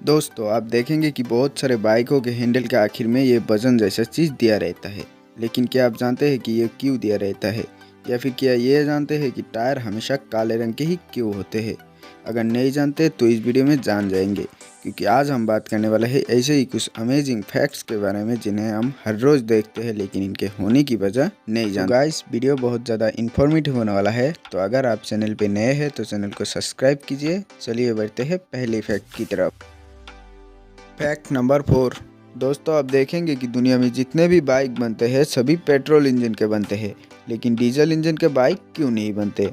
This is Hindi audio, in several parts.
दोस्तों आप देखेंगे कि बहुत सारे बाइकों के हैंडल के आखिर में ये वजन जैसा चीज़ दिया रहता है। लेकिन क्या आप जानते हैं कि ये क्यों दिया रहता है, या फिर क्या ये जानते हैं कि टायर हमेशा काले रंग के ही क्यों होते हैं? अगर नहीं जानते तो इस वीडियो में जान जाएंगे, क्योंकि आज हम बात करने वाले हैं ऐसे ही कुछ अमेजिंग फैक्ट्स के बारे में जिन्हें हम हर रोज़ देखते हैं लेकिन इनके होने की वजह नहीं जानते। तो गाइस, वीडियो बहुत ज़्यादा इन्फॉर्मेटिव होने वाला है, तो अगर आप चैनल पे नए हैं तो चैनल को सब्सक्राइब कीजिए। चलिए बढ़ते हैं पहले फैक्ट की तरफ। Fact number 4। दोस्तों आप देखेंगे कि दुनिया में जितने भी बाइक बनते हैं सभी पेट्रोल इंजन के बनते हैं, लेकिन डीजल इंजन के बाइक क्यों नहीं बनते?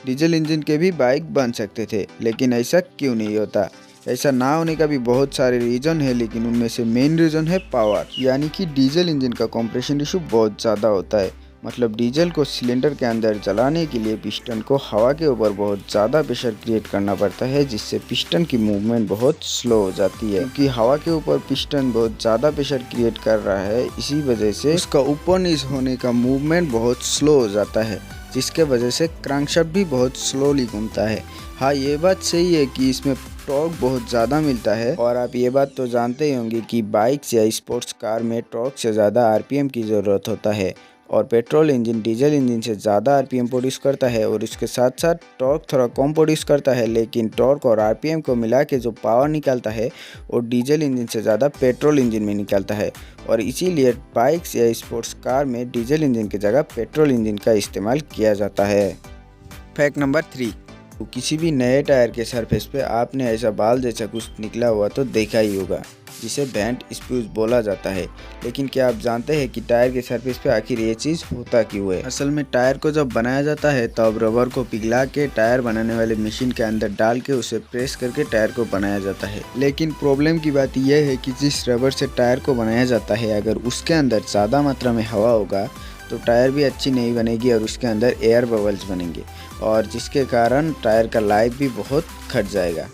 डीजल इंजन के भी बाइक बन सकते थे, लेकिन ऐसा क्यों नहीं होता? ऐसा ना होने का भी बहुत सारे रीज़न है, लेकिन उनमें से मेन रीज़न है पावर। यानी कि डीजल इंजन का कंप्रेशन इशू बहुत ज़्यादा होता है। मतलब डीजल को सिलेंडर के अंदर चलाने के लिए पिस्टन को हवा के ऊपर बहुत ज़्यादा प्रेशर क्रिएट करना पड़ता है, जिससे पिस्टन की मूवमेंट बहुत स्लो हो जाती है। क्योंकि हवा के ऊपर पिस्टन बहुत ज़्यादा प्रेशर क्रिएट कर रहा है, इसी वजह से उसका ऊपर नीचे होने का मूवमेंट बहुत स्लो हो जाता है, जिसके वजह से क्रैंकशाफ्ट भी बहुत स्लोली घूमता है। हाँ, ये बात सही है कि इसमें टॉर्क बहुत ज़्यादा मिलता है, और आप ये बात तो जानते ही होंगे कि बाइक्स या स्पोर्ट्स कार में टॉर्क से ज़्यादा आरपीएम की ज़रूरत होता है, और पेट्रोल इंजन डीजल इंजन से ज़्यादा आरपीएम प्रोड्यूस करता है, और इसके साथ साथ टॉर्क थोड़ा कम प्रोड्यूस करता है। लेकिन टॉर्क और आरपीएम को मिला के जो पावर निकलता है वो डीजल इंजन से ज़्यादा पेट्रोल इंजन में निकलता है, और इसीलिए बाइक्स या स्पोर्ट्स कार में डीजल इंजन की जगह पेट्रोल इंजन का इस्तेमाल किया जाता है। Fact number 3। तो किसी भी नए टायर के सरफेस पे आपने ऐसा बाल जैसा कुछ निकला हुआ तो देखा ही होगा, जिसे वेंट स्प्यूज बोला जाता है। लेकिन क्या आप जानते हैं कि टायर के सरफेस पे आखिर ये चीज़ होता क्यों है? असल में टायर को जब बनाया जाता है तब रबर को पिघला के टायर बनाने वाले मशीन के अंदर डाल के उसे प्रेस करके टायर को बनाया जाता है। लेकिन प्रॉब्लम की बात यह है कि जिस रबर से टायर को बनाया जाता है, अगर उसके अंदर ज़्यादा मात्रा में हवा होगा तो टायर भी अच्छी नहीं बनेगी और उसके अंदर एयर बबल्स बनेंगे, और जिसके कारण टायर का लाइफ भी बहुत घट जाएगा।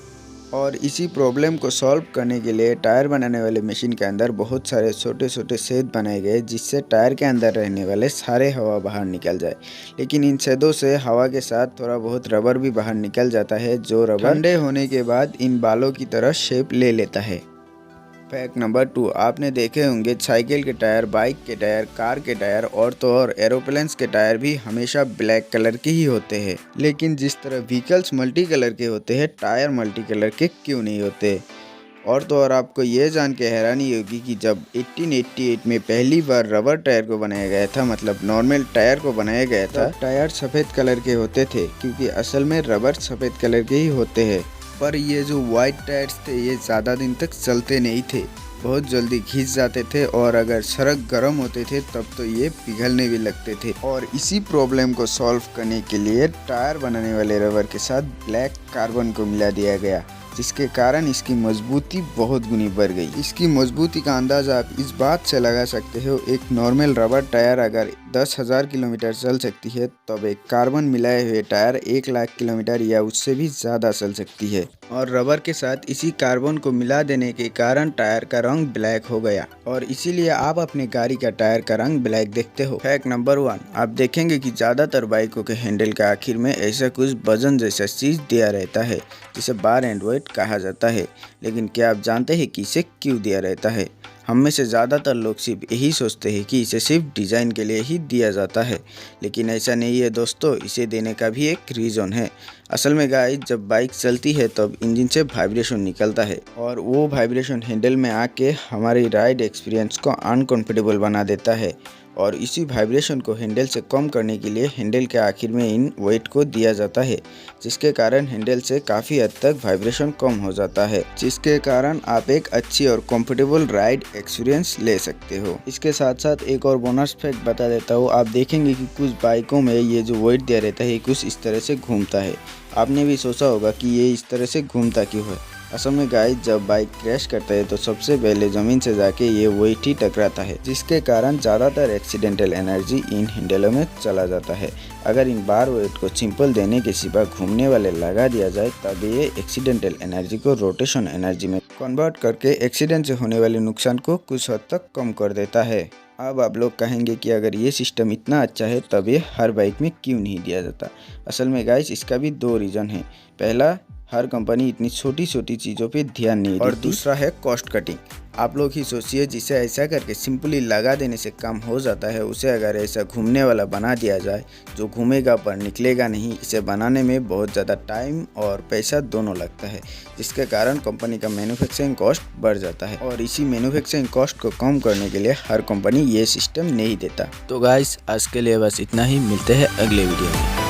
और इसी प्रॉब्लम को सॉल्व करने के लिए टायर बनाने वाले मशीन के अंदर बहुत सारे छोटे छोटे छेद बनाए गए, जिससे टायर के अंदर रहने वाले सारे हवा बाहर निकल जाए। लेकिन इन छेदों से हवा के साथ थोड़ा बहुत रबर भी बाहर निकल जाता है, जो रबर ठंडे होने के बाद इन बालों की तरह शेप ले लेता है। Fact number 2। आपने देखे होंगे साइकिल के टायर, बाइक के टायर, कार के टायर और तो और एरोप्लेन्स के टायर भी हमेशा ब्लैक कलर के ही होते हैं। लेकिन जिस तरह व्हीकल्स मल्टी कलर के होते हैं, टायर मल्टी कलर के क्यों नहीं होते? और तो और आपको ये जान के हैरानी होगी कि जब 1888 में पहली बार रबर टायर को बनाया गया था, मतलब नॉर्मल टायर को बनाया गया था, टायर सफ़ेद कलर के होते थे, क्योंकि असल में रबर सफ़ेद कलर के ही होते हैं। पर ये जो वाइट टायर्स थे ये ज़्यादा दिन तक चलते नहीं थे, बहुत जल्दी घिस जाते थे, और अगर सड़क गर्म होते थे तब तो ये पिघलने भी लगते थे। और इसी प्रॉब्लम को सॉल्व करने के लिए टायर बनाने वाले रबर के साथ ब्लैक कार्बन को मिला दिया गया, जिसके कारण इसकी मजबूती बहुत गुनी बढ़ गई। इसकी मजबूती का अंदाज़ा आप इस बात से लगा सकते हो, एक नॉर्मल रबर टायर अगर 10,000 किलोमीटर चल सकती है, तब एक कार्बन मिलाए हुए टायर 1,00,000 किलोमीटर या उससे भी ज़्यादा चल सकती है। और रबर के साथ इसी कार्बन को मिला देने के कारण टायर का रंग ब्लैक हो गया, और इसीलिए आप अपने गाड़ी का टायर का रंग ब्लैक देखते हो। Fact number 1। आप देखेंगे कि ज़्यादातर बाइकों के हैंडल के आखिर में ऐसा कुछ वजन जैसा चीज़ दिया रहता है, जिसे बार एंड वेट कहा जाता है। लेकिन क्या आप जानते हैं कि इसे क्यों दिया रहता है? हम में से ज़्यादातर लोग सिर्फ यही सोचते हैं कि इसे सिर्फ डिज़ाइन के लिए ही दिया जाता है, लेकिन ऐसा नहीं है दोस्तों। इसे देने का भी एक रीज़न है। असल में गाइस, जब बाइक चलती है तब इंजन से वाइब्रेशन निकलता है, और वो वाइब्रेशन हैंडल में आके हमारी राइड एक्सपीरियंस को अनकंफर्टेबल बना देता है, और इसी वाइब्रेशन को हैंडल से कम करने के लिए हैंडल के आखिर में इन वेट को दिया जाता है, जिसके कारण हैंडल से काफ़ी हद तक वाइब्रेशन कम हो जाता है, जिसके कारण आप एक अच्छी और कंफर्टेबल राइड एक्सपीरियंस ले सकते हो। इसके साथ साथ एक और बोनस फैक्ट बता देता हूँ। आप देखेंगे कि कुछ बाइकों में ये जो वेट दिया रहता है कुछ इस तरह से घूमता है। आपने भी सोचा होगा कि ये इस तरह से घूमता क्यों है। असल में गाइस, जब बाइक क्रैश करता है तो सबसे पहले ज़मीन से जाके ये वेट ही टकराता है, जिसके कारण ज़्यादातर एक्सीडेंटल एनर्जी इन हैंडलों में चला जाता है। अगर इन बार वेट को सिंपल देने के सिवा घूमने वाले लगा दिया जाए, तब ये एक्सीडेंटल एनर्जी को रोटेशन एनर्जी में कन्वर्ट करके एक्सीडेंट से होने वाले नुकसान को कुछ हद तक कम कर देता है। अब आप लोग कहेंगे कि अगर ये सिस्टम इतना अच्छा है तब ये हर बाइक में क्यों नहीं दिया जाता? असल में गाइस, इसका भी दो रीज़न है। पहला, हर कंपनी इतनी छोटी छोटी चीज़ों पे ध्यान नहीं देती। और दूसरा है कॉस्ट कटिंग। आप लोग ही सोचिए, जिसे ऐसा करके सिंपली लगा देने से काम हो जाता है, उसे अगर ऐसा घूमने वाला बना दिया जाए जो घूमेगा पर निकलेगा नहीं। इसे बनाने में बहुत ज़्यादा टाइम और पैसा दोनों लगता है, जिसके कारण कंपनी का मैन्युफैक्चरिंग कॉस्ट बढ़ जाता है। और इसी मैन्युफैक्चरिंग कॉस्ट को कम करने के लिए हर कंपनी ये सिस्टम नहीं देता। तो गाइस, आज के लिए बस इतना ही। मिलते हैं अगले वीडियो में।